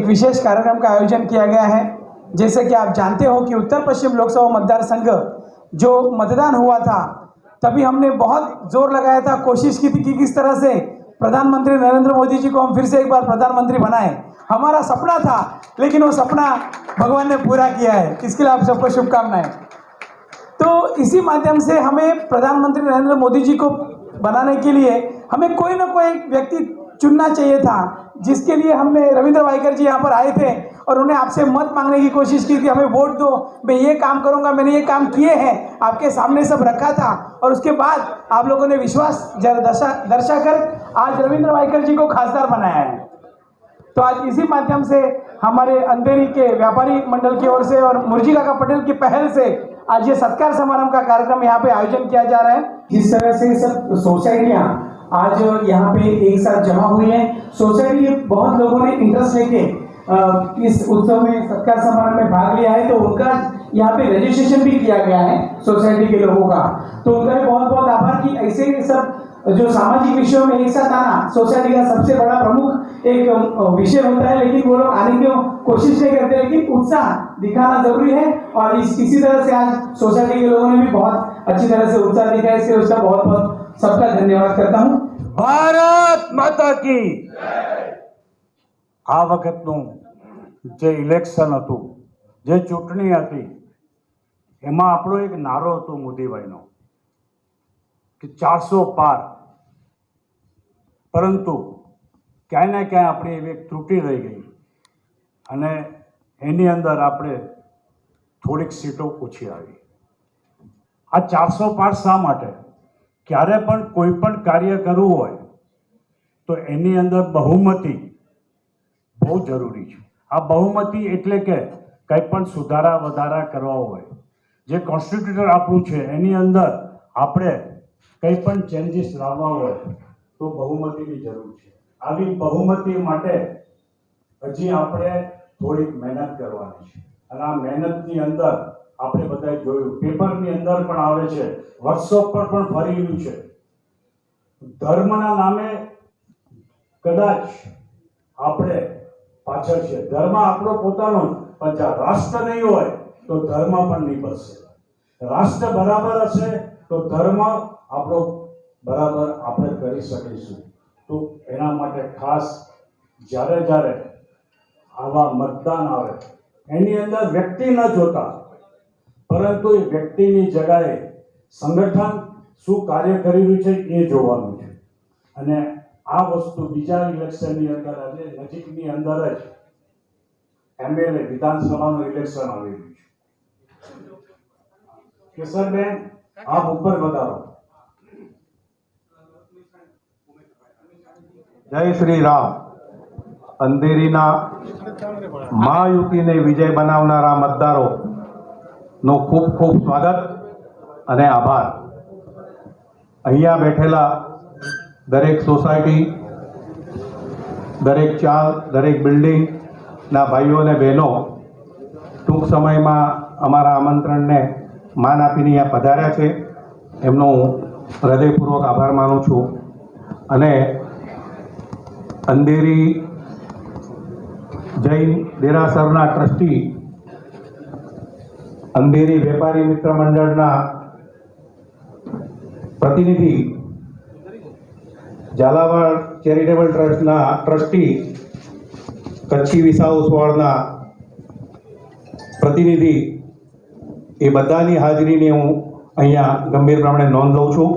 विशेष कार्यक्रम का आयोजन किया गया है। जैसे कि आप जानते हो कि उत्तर पश्चिम लोकसभा मतदार संघ जो मतदान हुआ था, तभी हमने बहुत जोर लगाया था, कोशिश की थी कि किस तरह से प्रधानमंत्री नरेंद्र मोदी जी को हम फिर से एक बार प्रधानमंत्री बनाएं। हमारा सपना था, लेकिन वो सपना भगवान ने पूरा किया है। इसके लिए आप सबको शुभकामनाएं। तो इसी माध्यम से हमें प्रधानमंत्री नरेंद्र मोदी जी को बनाने के लिए हमें कोई ना कोई व्यक्ति चुनना चाहिए था, जिसके लिए हमने रविंद्र वाइकर जी यहाँ पर आए थे और उन्हें आपसे मत मांगने की कोशिश की कि हमें वोट दो, मैं ये काम करूँगा, मैंने ये काम किए हैं, आपके सामने सब रखा था। और उसके बाद आप लोगों ने विश्वास दर्शा कर आज रविंद्र वाइकर जी को खासदार बनाया है। तो आज इसी माध्यम से हमारे अंधेरी के व्यापारी मंडल की ओर से और मुर्जी काका पटेल की पहल से आज ये सत्कार समारोह का कार्यक्रम यहाँ पे आयोजन किया जा रहा है। इस तरह से सब सोसाइटियाँ आज यहाँ पे एक साथ जमा हुई हैं। सोसाइटी बहुत लोगों ने इंटरेस्ट लेके इस उत्सव में सत्कार समारोह में भाग लिया है, तो उनका यहाँ पे रजिस्ट्रेशन भी किया गया है सोसाइटी के लोगों का। तो उनका भी बहुत बहुत आभार कि ऐसे सब जो सामाजिक विषयों में एक साथ आना सोसाइटी का सबसे बड़ा प्रमुख एक विषय होता है, लेकिन वो लोग आने की कोशिश नहीं करते, लेकिन उत्साह दिखाना जरूरी है। और इसी तरह से आज सोसाइटी के लोगों ने भी बहुत अच्छी तरह से उत्साह दिखाया, इसलिए उसका बहुत बहुत सबका धन्यवाद करता हूँ। भारत माता की आ वखतનું જે ઇલેક્શન હતું, જે ચૂંટણી હતી, એમાં આપણો એક નારો હતો મોદીભાઈનો કે 400 પાર, પરંતુ ક્યાંય ને ક્યાંય આપણી એવી એક ત્રુટિ રહી ગઈ અને એની અંદર આપણે થોડીક સીટો ઓછી આવી। આ 400 પાર શા માટે? ક્યારે પણ કોઈ પણ કાર્ય કરવું હોય તો એની અંદર બહુમતી બહુ જરૂરી છે। આ બહુમતી એટલે કે કંઈ પણ સુધારા વધારા કરવા હોય, જે કોન્સ્ટિટ્યુશન આપણું છે એની અંદર આપણે કંઈ પણ ચેન્જીસ લાવવા હોય તો બહુમતીની જરૂર છે। આવી બહુમતી માટે હજી આપણે થોડીક મહેનત કરવાની છે અને આ મહેનતની અંદર આપણે બધાએ જોયું, પેપરની અંદર પણ આવે છે, વોટ્સઅપ પર પણ ફરી રહ્યું છે। ધર્મના નામે કદાચ આપણે પાછળ છે। ધર્મ આપણો પોતાનો જ, પણ જ્યાં રાષ્ટ્ર નહીં હોય તો ધર્મ પણ નહીં બચશે। રાષ્ટ્ર બરાબર હશે તો ધર્મ આપણો બરાબર આપણે કરી શકીશું। તો એના માટે ખાસ જ્યારે જ્યારે આવા મતદાન આવે એની અંદર વ્યક્તિ ન જોતા, પરંતુ એ વ્યક્તિની જગ્યાએ સંગઠન શું કાર્ય કરી રહ્યું છે એ જોવાનું છે। અને આ વસ્તુ બીજા ઇલેક્શનની અંદર આજે નજીકની અંદર જ એમએલએ વિધાનસભાનું ઇલેક્શન આવી રહ્યું છે। કેશરબેન આપ ઉપર બતાવો। જય શ્રી રામ। અંધેરીના મહાયુતિને વિજય બનાવનારા મતદારોનો ખૂબ ખૂબ સ્વાગત અને આભાર। અહીંયા બેઠેલા દરેક સોસાયટી, દરેક ચાલ, દરેક બિલ્ડિંગના ભાઈઓ અને બહેનો ટૂંક સમયમાં અમારા આમંત્રણને માન આપીને અહીંયા પધાર્યા છે, એમનો હું હૃદયપૂર્વક આભાર માનું છું। અને અંધેરી જૈન દેરાસરના ટ્રસ્ટી, અંધેરી વેપારી મિત્ર મંડળના પ્રતિનિધિ, ઝાલાવાડ ચેરિટેબલ ટ્રસ્ટના ટ્રસ્ટી, કચ્છી વિસાઉ સોળના પ્રતિનિધિ, એ બધાની હાજરીની હું અહીંયા ગંભીર પ્રમાણે નોંધ લઉં છું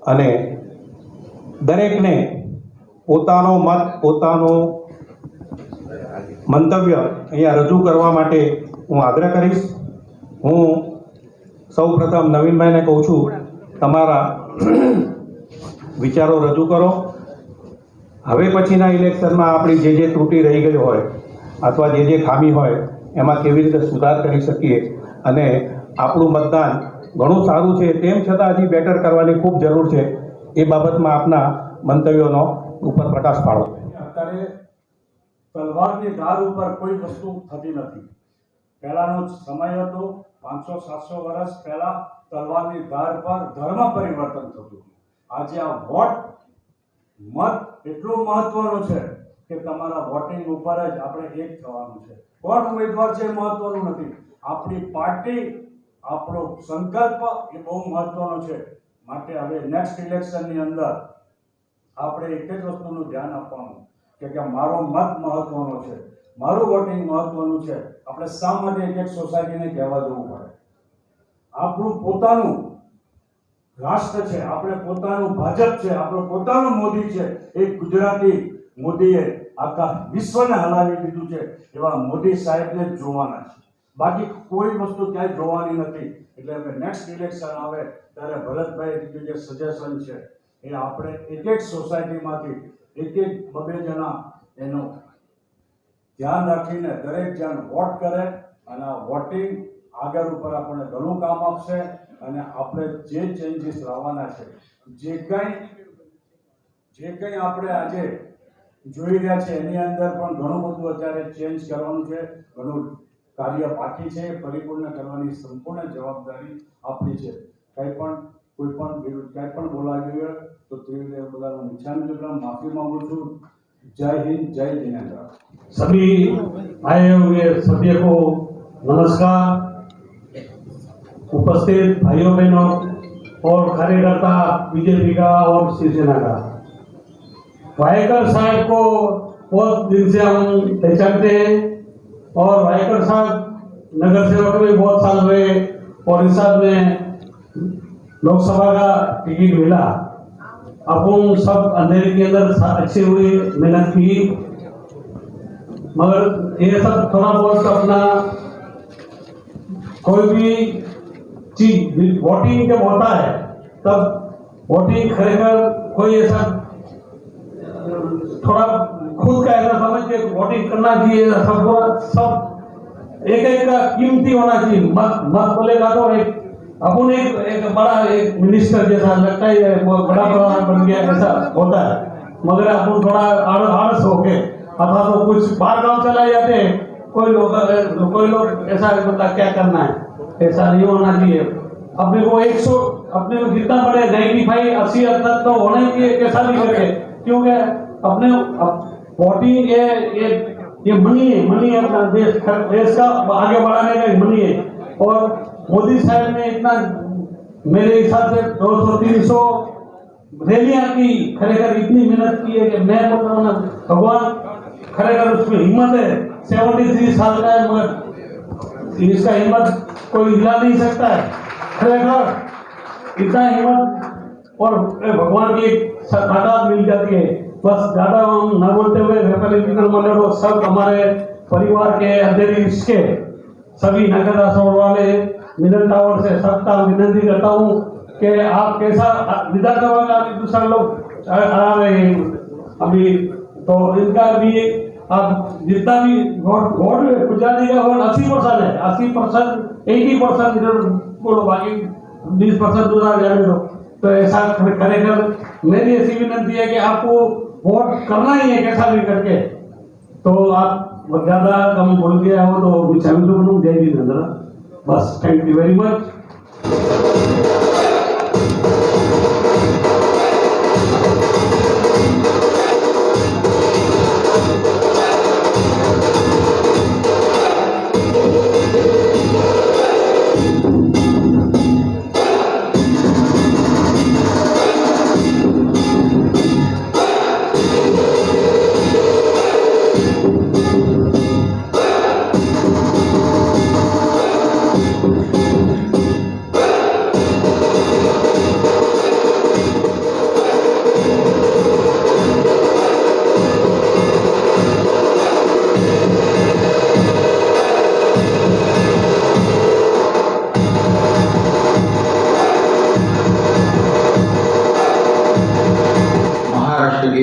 અને દરેકને પોતાનો મત, પોતાનો મંતવ્ય અહીંયા રજૂ કરવા માટે હું આગ્રહ કરીશ। હું સૌ પ્રથમ નવીનભાઈને કહું છું, તમારા વિચારો રજૂ કરો। હવે પછીના ઇલેક્શનમાં આપણી જે ત્રુટિ રહી ગઈ હોય અથવા જે ખામી હોય એમાં કેવી રીતે સુધાર કરી શકીએ અને આપણું મતદાન ઘણું સારું છે તેમ છતાં હજી બેટર કરવાની ખૂબ જરૂર છે, એ બાબતમાં આપના મંતવ્યોનો ઉપર પ્રકાશ પાડો। અત્યારે તલવારની ધાર ઉપર કોઈ વસ્તુ થતી નથી। પહેલાનો સમય હતો, 500-700 વર્ષ પહેલા તલવારની ધાર પર ધર્મ પરિવર્તન થતું હતું। આજે આ વોટ, મત એટલું મહત્વનું છે કે તમારા વોટિંગ ઉપર જ આપણે એક થવાનું છે. કોણ ઉમેદવાર છે એ મહત્વનું નથી, આપણી પાર્ટી, આપણો સંકલ્પ એ બહુ મહત્વનો છે. માટે હવે નેક્સ્ટ ઇલેક્શનની અંદર આપણે એક જ વસ્તુનું ધ્યાન આપવાનું કે મારો મત મહત્વનો છે, મારું વોટિંગ મહત્વનું છે. આપણે શા માટે એક સોસાયટીને કહેવા જવું પડે? આપણું પોતાનું રાષ્ટ્ર છે, આપણે પોતાનું ભાજપ છે, આપણું પોતાનું મોદી છે. એક ગુજરાતી મોદીએ આખા વિશ્વને હલાવી દીધું છે. એવા મોદી સાહેબને જ જોવાના છે, બાકી કોઈ વસ્તુ ક્યાંય જોવાની નથી. એટલે હવે નેક્સ્ટ ઇલેક્શન આવે ત્યારે ભરતભાઈ જે સજેશન છે એ આપણે એક એક સોસાયટીમાંથી એક બે જણા એનું ધ્યાન રાખીને દરેક જણ વોટ કરે અને આ વોટિંગ આગળ ઉપર આપણને ઘણું કામ આપશે. અને આપણે જે ચેન્જીસ લાવવાના છે, જે કંઈ આપણે આજે જોઈ રહ્યા છે એની અંદર પણ ઘણું બધું અત્યારે ચેન્જ કરવાનું છે. ઘણું કાર્ય બાકી છે, પરિપૂર્ણ કરવાની સંપૂર્ણ જવાબદારી આપણી છે. કોઈ પણ વિરુદ્ધ કંઈ પણ બોલાવી હોય તો તે બધાનો નિશાન માફી માંગુ છું. जय हिंद, जय जिनेन्द्र। सभी आए हुए सभी को नमस्कार। उपस्थित भाइयों बहनों और कार्यकर्ता बीजेपी का और शिवसेना का, वायकर साहब को बहुत दिन से हम पहचानते हैं और वायकर साहब नगर सेवक में बहुत साल हुए और इस साल में लोकसभा का टिकट मिला। अपन सब अंधेरे के अंदर अच्छे हुए, मेहनत की, मगर ये सब थोड़ा बहुत अपना कोई भी चीज वोटिंग जब होता है तब वोटिंग खरेखर कोई ऐसा थोड़ा खुद का ऐसा समझ के वोटिंग करना चाहिए। सबको सब एक एक का कीमती होना चाहिए। मत बोलेगा तो एक अपन एक बड़ा एक मिनिस्टर जैसा लगता है, बड़ा प्रधान बन गया ऐसा होता है। मगर अपन थोड़ा आलस होके अथवा तो कुछ बाहर गांव चला जाते हैं, कोई लोग ऐसा मतलब क्या करना है, ऐसा नहीं होना चाहिए। अपने को 100 अपने को जितना बड़े 95 80 तक तो होना चाहिए कैसा भी करके, क्योंकि अपने वोटिंग ये मनी है अपना देश का आगे बढ़ाने का मनी है। और मोदी साहब ने इतना मेरे हिसाब से 200-300 रैलियां की, खरेखर इतनी मेहनत की है कि मैं बोलता हूँ ना, भगवान खरेखर उसमें हिम्मत है। 73 साल का है मगर इसका हिम्मत कोई हिला नहीं सकता है। खरेखर इतना हिम्मत और भगवान की ताकत मिल जाती है। बस ज्यादा हम न बोलते हुए पॉलिटिकल मंडल सब हमारे परिवार के अंधेरी के सभी नगर असर वाले मिलन टावर से सबका विनती करता हूँ कि आप कैसा विधानसभा का अभी दूसरा लोग आ रहे हैं अभी, तो इनका भी आप जितना भी वोट गुजराती का वोट 80% है, 80% 80% इधर बोलो, बाकी 20% दूसरा जाने दो। तो ऐसा करेगा। मेरी ऐसी विनती है कि आपको वोट करना ही है कैसा भी करके। तो आप ज्यादा कम बोल गया हो तो क्षमा करो। जय जिनेन्द्र। बस, थैंक यू वेरी मच।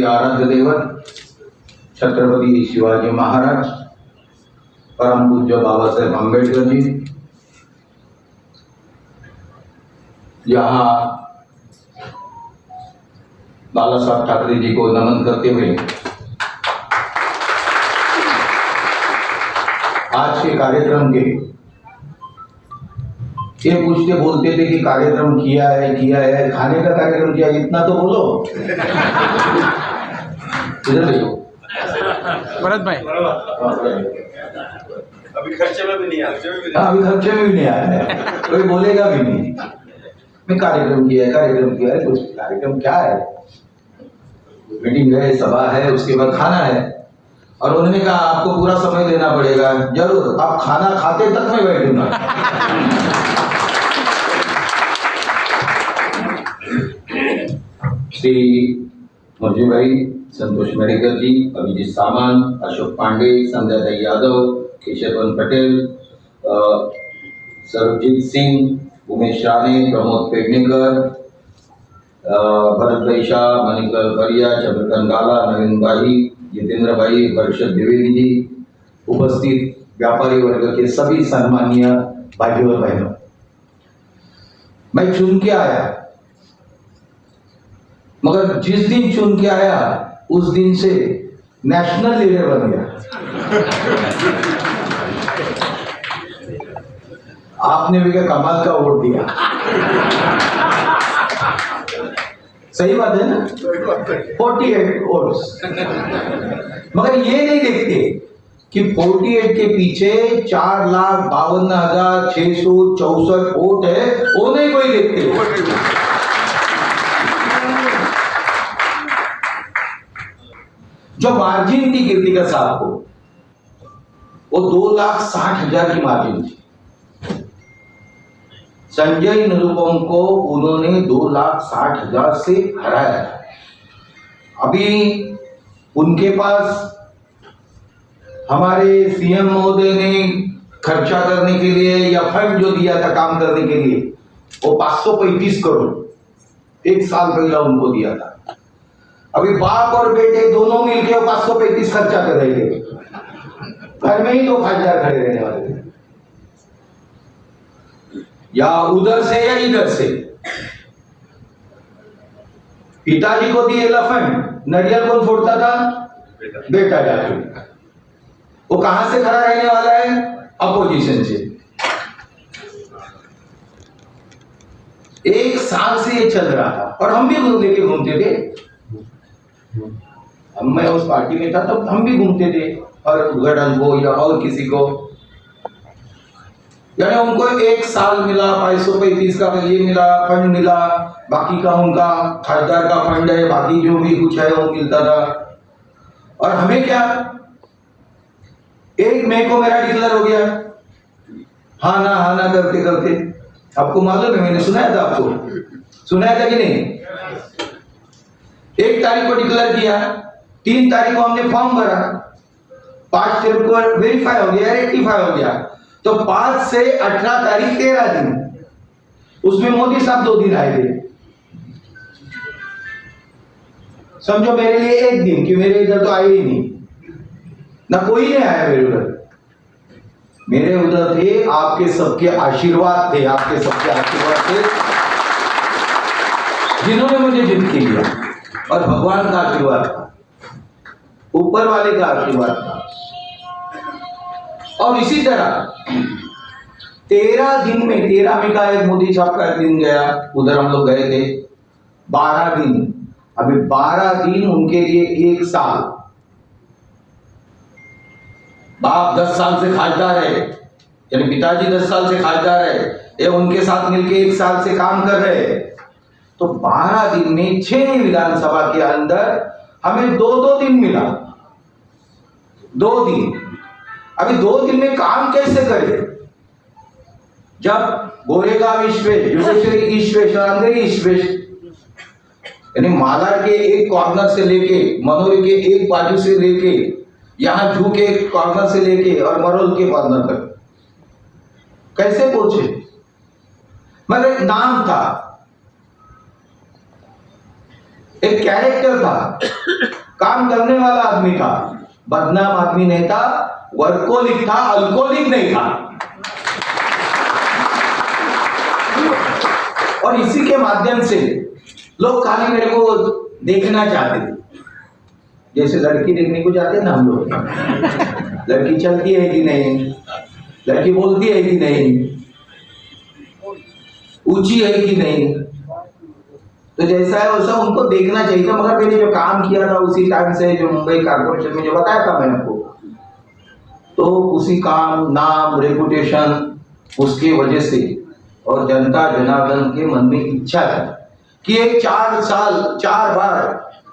आराध्य देवत छत्रपति शिवाजी महाराज, परम पूज्य बाबा साहेब अम्बेडकर जी, यहाँ बाला साहब ठाकरे जी को नमन करते हुए आज के कार्यक्रम के ये पूछते बोलते थे कि कार्यक्रम किया है, खाने का कार्यक्रम किया, इतना तो बोलो। इधर देखो, भरत भाई अभी खर्चे में भी नहीं आया है, कोई बोलेगा भी नहीं। मैं कार्यक्रम किया है कुछ कार्यक्रम क्या है, मीटिंग है, सभा है, उसके बाद खाना है। और उन्होंने कहा आपको पूरा समय देना पड़ेगा। जरूर, आप खाना खाते तक मैं बैठूंगा। श्री मुरजी भाई, संतोष मेड़ेकर जी, अभिजीत सामंत, अशोक पांडे, संजय दत्त यादव, केशवन पटेल, सरबजीत सिंह, उमेश राणे, प्रमोद पेडणेकर, भरत भाई शाह, मणिकर बरिया, चंद्रकांत गाला, नवीन भाई, जितेंद्र भाई, हर्षद द्विवेदी जी, उपस्थित व्यापारी वर्ग के सभी सम्मानीय भाइयों और बहनों, मैं चुन के आया, मगर जिस दिन चुन के आया उस दिन से नेशनल लीडर बन गया। आपने भी क्या कमाल का वोट दिया। सही बात है ना, 48 वोट्स। मगर ये नहीं देखते कि 48 के पीछे 4,52,664 वोट है, वो नहीं कोई देखते। जो मार्जिन थी कीर्तिका साहब को, वो 2,60,000 की मार्जिन थी। संजय निरुपम को उन्होंने 2,60,000 से हराया। अभी उनके पास हमारे सीएम महोदय ने खर्चा करने के लिए या फंड जो दिया था काम करने के लिए, वो 535 करोड़ एक साल पहले उनको दिया था। अभी बाप और बेटे दोनों मिलकर 535 खर्चा कर रहे थे। घर में ही 2 खासदार खड़े रहने वाले थे, या उधर से या इधर से। पिताजी को दिए फंड, नरियल कौन फोड़ता था? बेटा जाके। वो कहां से खड़ा रहने वाला है? अपोजिशन से। 1 साल से ये चल रहा था और हम भी लेके घूमते थे। मैं उस पार्टी में था तब हम भी घूमते थे, और गठन को या और किसी को, यानी उनको 1 साल मिला, 535 का ये मिला, फंड मिला, बाकी का उनका खासदार का फंड है, बाकी जो भी कुछ है वो मिलता था। और हमें क्या, 1 मई को मेरा डिक्लेयर हो गया, हाँ ना करते करते। आपको मालूम है, मैंने सुनाया था, आपको सुनाया था कि नहीं? 1 तारीख को डिक्लेयर किया, 3 तारीख को हमने फॉर्म भरा, 5 तारीख को वेरीफाई हो गया, रेक्टिफाई हो गया, तो 5 से 18 तारीख 13 दिन, उसमें मोदी साहब 2 दिन आए थे। समझो मेरे लिए 1 दिन, कि मेरे इधर तो आए ही नहीं, ना कोई नहीं आया मेरे उधर। मेरे उधर थे आपके सबके आशीर्वाद थे, जिन्होंने मुझे जीत के लिया, और भगवान का आशीर्वाद था, ऊपर वाले का आशीर्वाद था। और इसी तरह 13 दिन में, 13 मई का एक मोदी साहब का दिन गया, उधर हम लोग गए थे। 12 दिन, अभी 12 दिन उनके लिए 1 साल। बाप 10 साल से खासदार है, यानी पिताजी 10 साल से खासदार है, ये उनके साथ मिलके 1 साल से काम कर रहे हैं। तो 12 दिन में 6 विधानसभा के अंदर हमें 2-2 दिन मिला, 2 दिन। अभी 2 दिन में काम कैसे करें? जब गोरेगांव ईस्ट-वेस्ट, जुडिशरी ईस्ट-वेस्ट और अंधेरी ईस्ट-वेस्ट, यानी मालाड के एक कॉर्नर से लेके, मनोरी के एक बाजू से लेके, यहाँ जू के एक कॉर्नर से लेके और मरोल के कॉर्नर तक कैसे पहुंचे? मतलब एक नाम था, एक कैरेक्टर था, काम करने वाला आदमी था, बदनाम आदमी नहीं था, वर्कोलिक था, अल्कोहलिक नहीं था। और इसी के माध्यम से लोग खाली मेरे को देखना चाहते थे, जैसे लड़की देखने को जाते हैं ना हम लोग, लड़की चलती है कि नहीं, लड़की बोलती है कि नहीं, ऊंची है कि नहीं, तो जैसा है वैसा उनको देखना चाहिए था, मगर मैंने जो काम किया था उसी टाइम से, जो मुंबई कारपोरेशन में जो बताया था मैंने आपको, तो उसी काम, नाम, रेपुटेशन, उसके वजह से और जनता जनार्दन के मन में इच्छा था कि एक 4 बार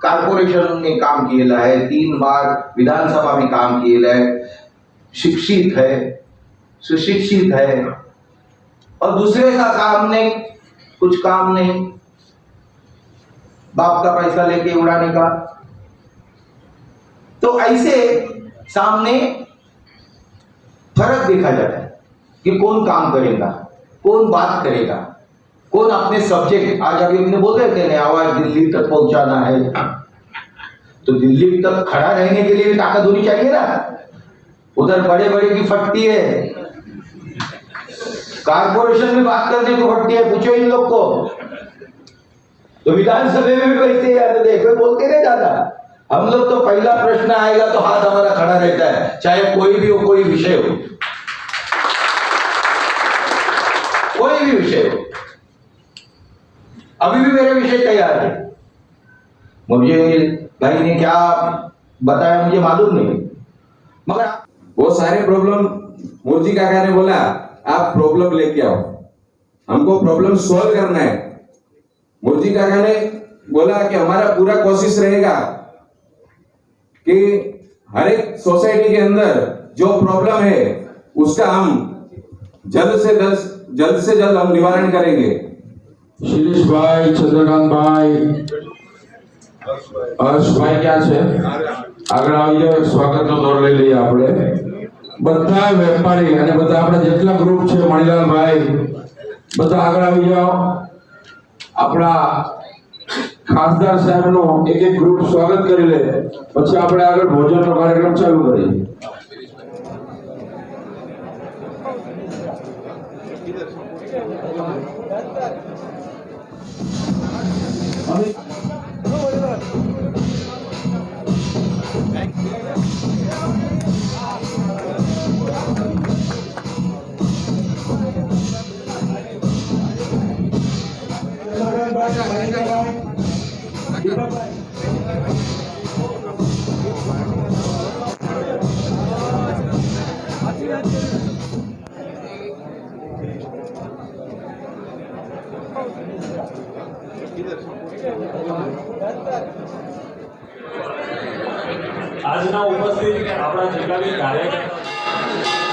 कारपोरेशन में काम किया है, 3 बार विधानसभा में काम किया है, शिक्षित है, सुशिक्षित है, और दूसरे का काम नहीं, कुछ काम नहीं, बाप का पैसा लेके उड़ाने का। तो ऐसे सामने फर्क देखा जाता है कि कौन काम करेगा, कौन बात करेगा, कौन अपने सब्जेक्ट। आज अभी हमने बोल रहे थे ना, आवाज दिल्ली तक पहुंचाना है, तो दिल्ली तक खड़ा रहने के लिए ताकत होनी चाहिए ना। उधर बड़े बड़े की फटती है, कारपोरेशन में बात करने को फटती है, पूछो इन लोग को। तो विधानसभा में भी बैठते हैं, देखो बोलते नहीं ज्यादा। हम लोग तो पहला प्रश्न आएगा तो हाथ हमारा खड़ा रहता है, चाहे कोई भी हो, कोई विषय हो, कोई भी विषय हो। अभी भी मेरे विषय तैयार है, मुझे भाई ने क्या बताया मुझे मालूम नहीं, मगर वो सारे प्रॉब्लम मोदी काका ने बोला आप प्रॉब्लम लेके आओ, हमको प्रॉब्लम सॉल्व करना है। मोदी काका ने बोला कि हमारा पूरा कोशिश रहेगा कि हर एक सोसाइटी के अंदर जो प्रॉब्लम है उसका हम जल्द से जल्द हम निवारण करेंगे। शिरीष भाई, चंद्रकांत भाई, હર્ષભાઈ ક્યાં છે? આગળ આવી જાવ, સ્વાગતનો દોર લઈ લઈએ આપણે। બધા વેપારી અને બધા આપણે જેટલા ગ્રુપ છે, મણિલાલભાઈ, બધા આગળ આવી જાઓ। આપણા ખાસદાર સાહેબનો એક ગ્રુપ સ્વાગત કરી લે, પછી આપણે આગળ ભોજનનો કાર્યક્રમ ચાલુ કરીએ। આજના ઉપસ્થિત આપણા જિલ્લાની કાર્યકર્તા